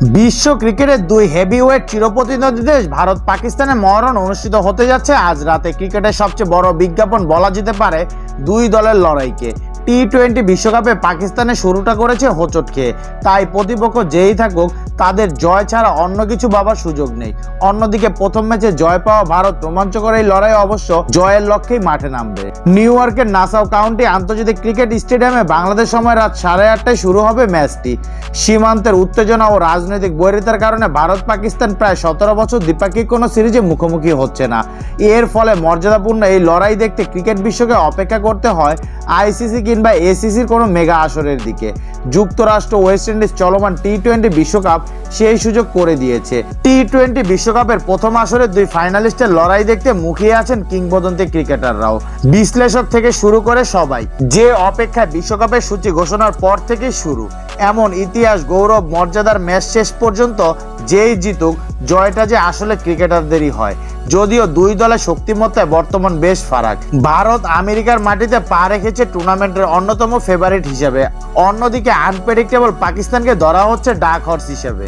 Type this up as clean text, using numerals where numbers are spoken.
বিশ্ব ক্রিকেটের দুই হেভিওয়েট চিরপ্রতিদ্বন্দ্বী দেশ ভারত পাকিস্তানের মহরণ অনুষ্ঠিত হতে যাচ্ছে আজ রাতে। ক্রিকেটের সবচেয়ে বড় বিজ্ঞাপন বলা যেতে পারে দুই দলের লড়াইকে। টি-20 বিশ্বকাপে পাকিস্তানের শুরুটা করেছে হোঁচট খেয়ে, তাই প্রতিপক্ষ যেই থাকুক তাদের জয় ছাড়া অন্য কিছু ভাবার সুযোগ নেই। অন্যদিকে প্রথম ম্যাচে জয় পাওয়া ভারত রোমাঞ্চকর এই লড়াই অবশ্য জয়ের লক্ষ্যেই মাঠে নামবে। নিউ ইয়র্কের নাসাউ কাউন্টি আন্তর্জাতিক ক্রিকেট স্টেডিয়ামে বাংলাদেশ সময় রাত 8:30টায় শুরু হবে ম্যাচটি। সীমান্তের উত্তেজনা ও রাজনৈতিক বৈরিতার কারণে ভারত পাকিস্তান প্রায় 17 বছর দ্বিপাক্ষিক কোনো সিরিজে মুখোমুখি হচ্ছে না। এর ফলে মর্যাদাপূর্ণ এই লড়াই দেখতে ক্রিকেট বিশ্বকে অপেক্ষা করতে হয় আইসিসি কিংবা এসিসির কোনো মেগা আসরের দিকে। যুক্তরাষ্ট্র ওয়েস্ট ইন্ডিজ চলমান টি-20 বিশ্বকাপ সেই সুযোগ করে দিয়েছে। টি-20 বিশ্বকাপের প্রথম আসরের দুই ফাইনালিস্টের লড়াই দেখতে মুখিয়ে আছেন কিংবদন্তি ক্রিকেটাররাও, বিশ্লেষক থেকে শুরু করে সবাই। যে অপেক্ষায় বিশ্বকাপের সূচি ঘোষণার পর থেকেই শুরু। এমন ইতিহাস গৌরব মর্যাদার ম্যাচ শেষ পর্যন্ত যেই জিতুক, জয়টা যে আসলে ক্রিকেটারদেরই হয়। যদিও দুই দলের শক্তিমত্তায় বর্তমান বেশ ফারাক। ভারত আমেরিকার মাটিতে পা রেখেছে টুর্নামেন্টের অন্যতম ফেভারিট হিসেবে, অন্যদিকে আনপ্রেডিক্টেবল পাকিস্তানকে ধরা হচ্ছে ডার্ক হর্স হিসেবে।